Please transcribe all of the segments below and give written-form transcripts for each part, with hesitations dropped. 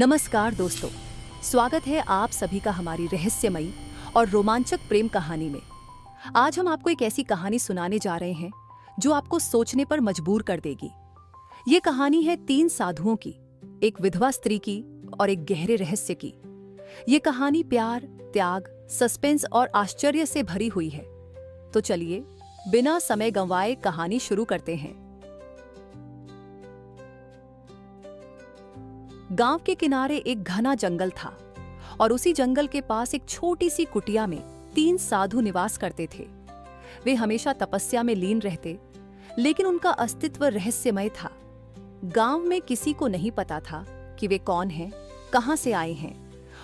नमस्कार दोस्तों, स्वागत है आप सभी का हमारी रहस्यमयी और रोमांचक प्रेम कहानी में। आज हम आपको एक ऐसी कहानी सुनाने जा रहे हैं जो आपको सोचने पर मजबूर कर देगी। ये कहानी है 3 साधुओं की, एक विधवा स्त्री की और एक गहरे रहस्य की। ये कहानी प्यार, त्याग, सस्पेंस और आश्चर्य से भरी हुई है। तो चलिए बिना समय गंवाए कहानी शुरू करते हैं। गांव के किनारे एक घना जंगल था और उसी जंगल के पास एक छोटी सी कुटिया में 3 साधु निवास करते थे। वे हमेशा तपस्या में लीन रहते, लेकिन उनका अस्तित्व रहस्यमय था। गांव में किसी को नहीं पता था कि वे कौन हैं, कहां से आए हैं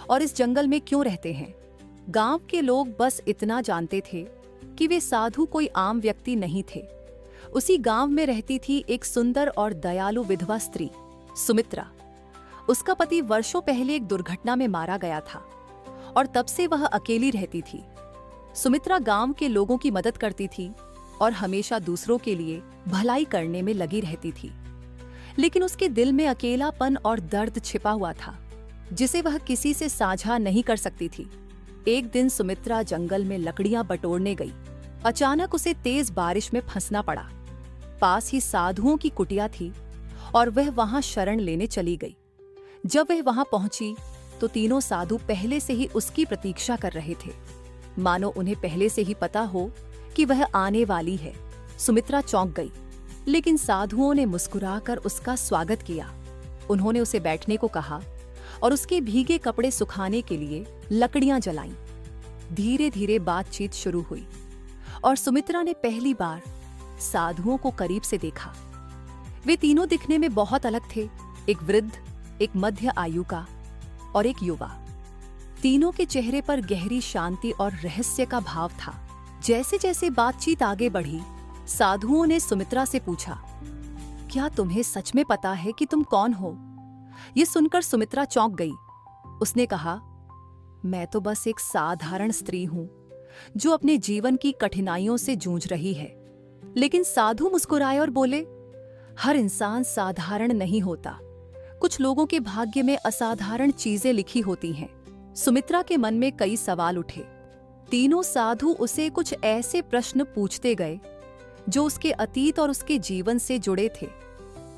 और इस जंगल में क्यों रहते हैं। गांव के लोग बस इतना जानते थे कि वे साधु कोई आम व्यक्ति नहीं थे। उसी गांव में रहती थी एक सुंदर और दयालु विधवा स्त्री, सुमित्रा। उसका पति वर्षों पहले एक दुर्घटना में मारा गया था और तब से वह अकेली रहती थी। सुमित्रा गांव के लोगों की मदद करती थी और हमेशा दूसरों के लिए भलाई करने में लगी रहती थी, लेकिन उसके दिल में अकेलापन और दर्द छिपा हुआ था जिसे वह किसी से साझा नहीं कर सकती थी। एक दिन सुमित्रा जंगल में लकड़ियां बटोरने गई। अचानक उसे तेज बारिश में फंसना पड़ा। पास ही साधुओं की कुटिया थी और वह वहां शरण लेने चली गई। जब वह वहां पहुंची तो तीनों साधु पहले से ही उसकी प्रतीक्षा कर रहे थे, मानो उन्हें पहले से ही पता हो कि वह आने वाली है। सुमित्रा चौंक गई, लेकिन साधुओं ने मुस्कुराकर उसका स्वागत किया। उन्होंने उसे बैठने को कहा और उसके भीगे कपड़े सुखाने के लिए लकड़ियां जलाईं। धीरे धीरे बातचीत शुरू हुई और सुमित्रा ने पहली बार साधुओं को करीब से देखा। वे तीनों दिखने में बहुत अलग थे, एक वृद्ध, एक मध्य आयु का और एक युवा। तीनों के चेहरे पर गहरी शांति और रहस्य का भाव था। जैसे जैसे बातचीत आगे बढ़ी, साधुओं ने सुमित्रा से पूछा, क्या तुम्हें सच में पता है कि तुम कौन हो? ये सुनकर सुमित्रा चौंक गई। उसने कहा, मैं तो बस एक साधारण स्त्री हूं जो अपने जीवन की कठिनाइयों से जूझ रही है। लेकिन साधु मुस्कुराए और बोले, हर इंसान साधारण नहीं होता। कुछ लोगों के भाग्य में असाधारण चीजें लिखी होती हैं। सुमित्रा के मन में कई सवाल उठे। तीनों साधु उसे कुछ ऐसे प्रश्न पूछते गए जो उसके अतीत और उसके जीवन से जुड़े थे।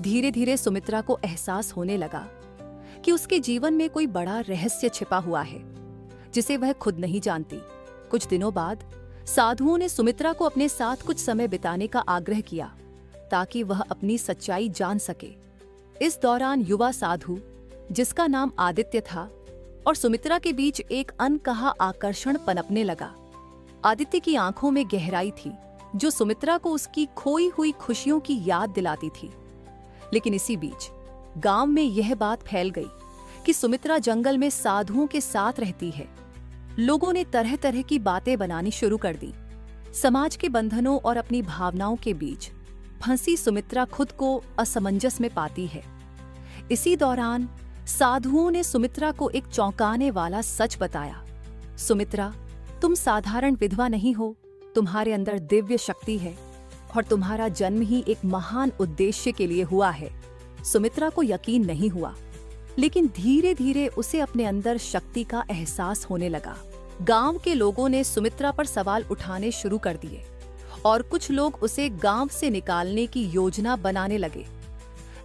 धीरे धीरे सुमित्रा को एहसास होने लगा कि उसके जीवन में कोई बड़ा रहस्य छिपा हुआ है जिसे वह खुद नहीं जानती। कुछ दिनों बाद साधुओं ने सुमित्रा को अपने साथ कुछ समय बिताने का आग्रह किया ताकि वह अपनी सच्चाई जान सके। इस दौरान युवा साधु, जिसका नाम आदित्य था, और सुमित्रा के बीच एक अनकहा आकर्षण पनपने लगा। आदित्य की आंखों में गहराई थी जो सुमित्रा को उसकी खोई हुई खुशियों की याद दिलाती थी। लेकिन इसी बीच गांव में यह बात फैल गई कि सुमित्रा जंगल में साधुओं के साथ रहती है। लोगों ने तरह तरह की बातें बनानी शुरू कर दी। समाज के बंधनों और अपनी भावनाओं के बीच फंसी सुमित्रा खुद को असमंजस में पाती है। इसी दौरान साधुओं ने सुमित्रा को एक चौंकाने वाला सच बताया। सुमित्रा, तुम साधारण विधवा नहीं हो, तुम्हारे अंदर दिव्य शक्ति है और तुम्हारा जन्म ही एक महान उद्देश्य के लिए हुआ है। सुमित्रा को यकीन नहीं हुआ, लेकिन धीरे धीरे उसे अपने अंदर शक्ति का एहसास होने लगा। गांव के लोगों ने सुमित्रा पर सवाल उठाने शुरू कर दिए और कुछ लोग उसे गांव से निकालने की योजना बनाने लगे।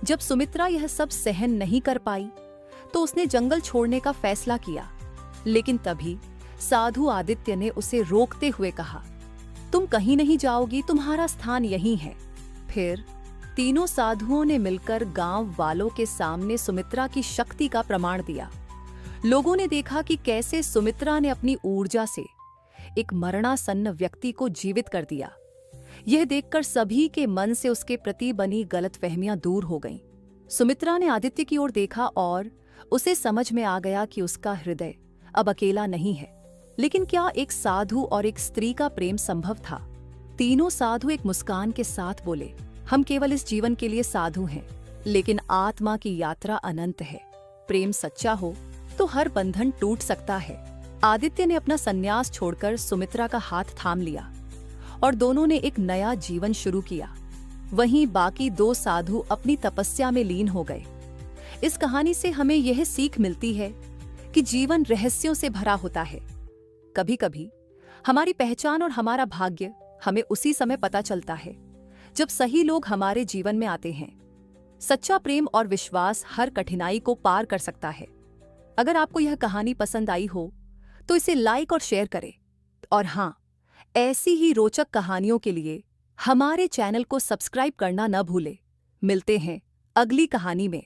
जब सुमित्रा यह सब सहन नहीं कर पाई तो उसने जंगल छोड़ने का फैसला किया, लेकिन तभी साधु आदित्य ने उसे रोकते हुए कहा, तुम कहीं नहीं जाओगी, तुम्हारा स्थान यहीं है। फिर तीनों साधुओं ने मिलकर गांव वालों के सामने सुमित्रा की शक्ति का प्रमाण दिया। लोगों ने देखा कि कैसे सुमित्रा ने अपनी ऊर्जा से एक मरणासन्न व्यक्ति को जीवित कर दिया। यह देखकर सभी के मन से उसके प्रति बनी गलतफहमियां दूर हो गईं। सुमित्रा ने आदित्य की ओर देखा और उसे समझ में आ गया कि उसका हृदय अब अकेला नहीं है। लेकिन क्या एक साधु और एक स्त्री का प्रेम संभव था? तीनों साधु एक मुस्कान के साथ बोले, हम केवल इस जीवन के लिए साधु हैं, लेकिन आत्मा की यात्रा अनंत है। प्रेम सच्चा हो तो हर बंधन टूट सकता है। आदित्य ने अपना संन्यास छोड़कर सुमित्रा का हाथ थाम लिया और दोनों ने एक नया जीवन शुरू किया। वहीं बाकी 2 साधु अपनी तपस्या में लीन हो गए। इस कहानी से हमें यह सीख मिलती है कि जीवन रहस्यों से भरा होता है। कभी कभी हमारी पहचान और हमारा भाग्य हमें उसी समय पता चलता है जब सही लोग हमारे जीवन में आते हैं। सच्चा प्रेम और विश्वास हर कठिनाई को पार कर सकता है। अगर आपको यह कहानी पसंद आई हो तो इसे लाइक और शेयर करें। और हाँ, ऐसी ही रोचक कहानियों के लिए हमारे चैनल को सब्सक्राइब करना न भूलें। मिलते हैं अगली कहानी में।